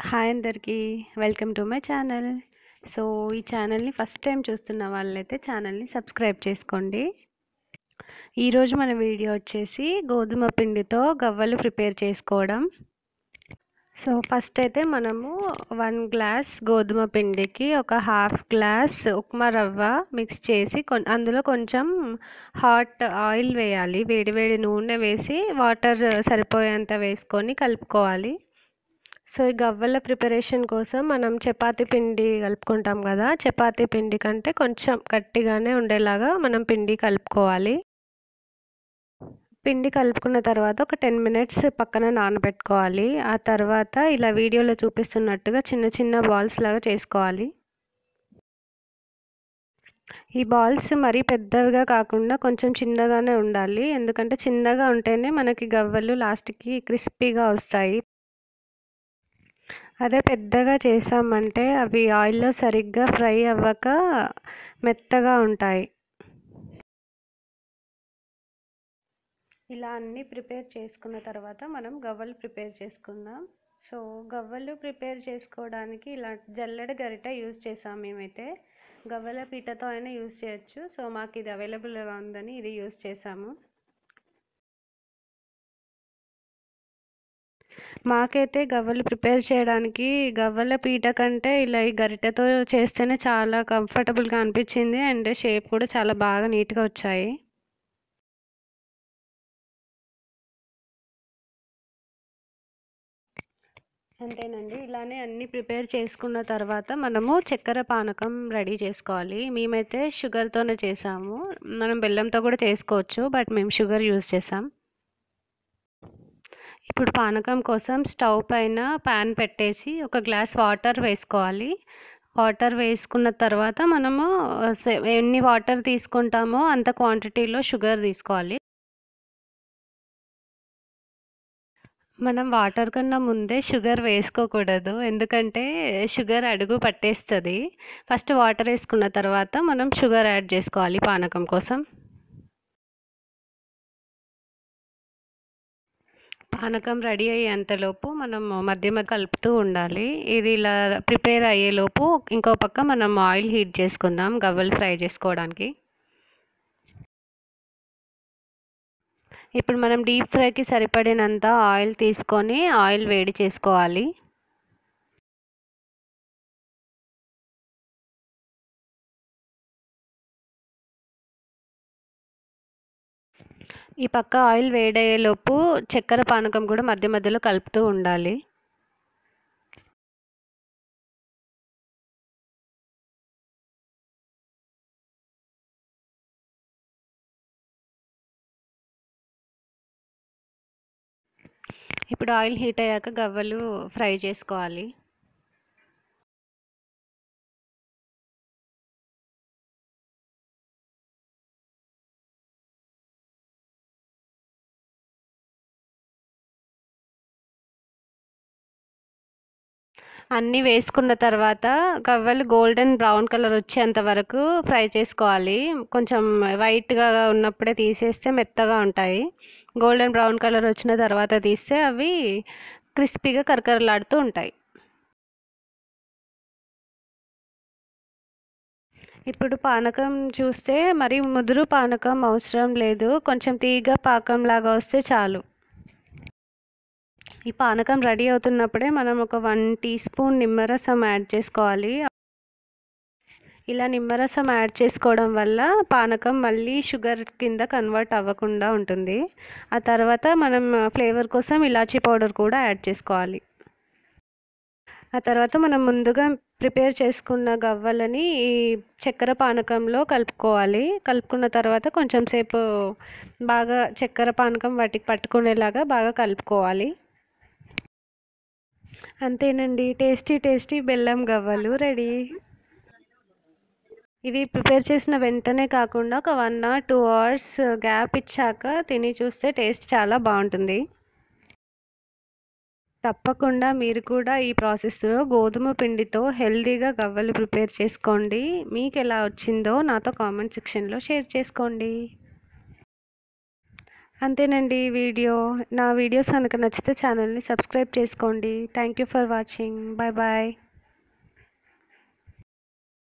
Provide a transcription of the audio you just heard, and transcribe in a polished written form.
Hi అందరికీ. Welcome to my channel. So, ఈ ఛానల్‌ని ఫస్ట్ టైం చూస్తున్న వాళ్ళైతే ఛానల్‌ని సబ్స్క్రైబ్ చేసుకోండి. ఈరోజు మన వీడియో వచ్చేసి గోధుమ పిండితో గవ్వలు ప్రిపేర్ చేసుకోవడం. సో, ఫస్ట్ అయితే మనము 1 గ్లాస్ గోధుమ పిండికి ఒక హాఫ్ గ్లాస్ ఉప్మా రవ్వ మిక్స్ చేసి అందులో కొంచెం హాట్ ఆయిల్ వేయాలి. వేడి వేడి నూనె వేసి వాటర్ సరిపోయేంత వేసుకొని కలుపుకోవాలి. సో, ఈ గవ్వల ప్రిపరేషన్ కోసం మనం చపాతీ పిండి కలుపుకుంటాం కదా! చపాతీ పిండి కంటే కొంచెం గట్టిగానే ఉండేలాగా మనం పిండి కలుపుకోవాలి. పిండి కలుపుకున్న తర్వాత ఒక 10 మినిట్స్ పక్కన నానబెట్టుకోవాలి. ఆ తర్వాత ఇలా వీడియోలో చూపిస్తున్నట్టుగా చిన్న చిన్న బాల్స్ లాగా చేసుకోవాలి. ఈ బాల్స్ మరీ పెద్దవిగా కాకుండా కొంచెం చిన్నగానే ఉండాలి. ఎందుకంటే చిన్నగా ఉంటేనే మనకి గవ్వలు లాస్ట్‌కి క్రిస్పీగా వస్తాయి. అదే పెద్దగా చేసామంటే అవి ఆయిల్‌లో సరిగ్గా ఫ్రై అవ్వక మెత్తగా ఉంటాయి. ఇలా అన్నీ ప్రిపేర్ చేసుకున్న తర్వాత మనం గవ్వలు ప్రిపేర్ చేసుకుందాం. సో, గవ్వలు ప్రిపేర్ చేసుకోవడానికి ఇలా జల్లెడ గరిటె యూజ్ చేసాం మేమైతే. గవ్వల పీటతో అయినా యూజ్ చేయొచ్చు. సో, మాకు ఇది అవైలబుల్‌గా ఉందని ఇది యూజ్ చేసాము. మాకైతే గవ్వలు ప్రిపేర్ చేయడానికి గవ్వల పీట కంటే ఇలా ఈ గరిటెతో చేస్తేనే చాలా కంఫర్టబుల్‌గా అనిపించింది. అండ్ షేప్ కూడా చాలా బాగా నీట్‌గా వచ్చాయి. అంతేనండి. ఇలానే అన్నీ ప్రిపేర్ చేసుకున్న తర్వాత మనము చక్కెర పానకం రెడీ చేసుకోవాలి. మేమైతే షుగర్‌తోనే చేసాము. మనం బెల్లంతో కూడా చేసుకోవచ్చు. బట్ మేము షుగర్ యూజ్ చేసాం. ఇప్పుడు పానకం కోసం స్టవ్ పైన పాన్ పెట్టేసి ఒక గ్లాస్ వాటర్ వేసుకోవాలి. వాటర్ వేసుకున్న తర్వాత మనము ఎన్ని వాటర్ తీసుకుంటామో అంత క్వాంటిటీలో షుగర్ తీసుకోవాలి. మనం వాటర్ కన్నా ముందే షుగర్ వేసుకోకూడదు. ఎందుకంటే షుగర్ అడుగు పట్టేస్తది. ఫస్ట్ వాటర్ వేసుకున్న తర్వాత మనం షుగర్ యాడ్ చేసుకోవాలి పానకం కోసం. పానకం రెడీ అయ్యేంతలోపు మనం మధ్య మధ్య కలుపుతూ ఉండాలి. ఇది ఇలా ప్రిపేర్ అయ్యేలోపు ఇంకో పక్క మనం ఆయిల్ హీట్ చేసుకుందాం గవ్వలు ఫ్రై చేసుకోవడానికి. ఇప్పుడు మనం డీప్ ఫ్రైకి సరిపడినంత ఆయిల్ తీసుకొని ఆయిల్ వేడి చేసుకోవాలి. ఈ పక్క ఆయిల్ వేడయ్యేలోపు చక్కెర పానకం కూడా మధ్య మధ్యలో కలుపుతూ ఉండాలి. ఇప్పుడు ఆయిల్ హీట్ అయ్యాక గవ్వలు ఫ్రై చేసుకోవాలి. అన్నీ వేసుకున్న తర్వాత గవ్వలు గోల్డెన్ బ్రౌన్ కలర్ వచ్చేంత వరకు ఫ్రై చేసుకోవాలి. కొంచెం వైట్‌గా ఉన్నప్పుడే తీసేస్తే మెత్తగా ఉంటాయి. గోల్డెన్ బ్రౌన్ కలర్ వచ్చిన తర్వాత తీస్తే అవి క్రిస్పీగా కరకరలాడుతూ ఉంటాయి. ఇప్పుడు పానకం చూస్తే మరీ ముదురు పానకం అవసరం లేదు. కొంచెం తీగ పాకంలాగా వస్తే చాలు. ఈ పానకం రెడీ అవుతున్నప్పుడే మనం ఒక 1 టీ స్పూన్ నిమ్మరసం యాడ్ చేసుకోవాలి. ఇలా నిమ్మరసం యాడ్ చేసుకోవడం వల్ల పానకం మళ్ళీ షుగర్ కింద కన్వర్ట్ అవ్వకుండా ఉంటుంది. ఆ తర్వాత మనం ఫ్లేవర్ కోసం ఇలాచీ పౌడర్ కూడా యాడ్ చేసుకోవాలి. ఆ తర్వాత మనం ముందుగా ప్రిపేర్ చేసుకున్న గవ్వలని ఈ చక్కెర పానకంలో కలుపుకోవాలి. కలుపుకున్న తర్వాత కొంచెం సేపు బాగా చక్కెర పానకం వాటికి పట్టుకునేలాగా బాగా కలుపుకోవాలి. అంతేనండి. టేస్టీ టేస్టీ బెల్లం గవ్వలు రెడీ. ఇవి ప్రిపేర్ చేసిన వెంటనే కాకుండా ఒక 1 ఆర్ 2 అవర్స్ గ్యాప్ ఇచ్చాక తిని చూస్తే టేస్ట్ చాలా బాగుంటుంది. తప్పకుండా మీరు కూడా ఈ ప్రాసెస్‌లో గోధుమ పిండితో హెల్తీగా గవ్వలు ప్రిపేర్ చేసుకోండి. మీకెలా వచ్చిందో నాతో కామెంట్ సెక్షన్‌లో షేర్ చేసుకోండి. అంతేనండి వీడియో. నా వీడియోస్ కనుక నచ్చితే ఛానల్ని సబ్స్క్రైబ్ చేసుకోండి. Thank you for watching. Bye bye.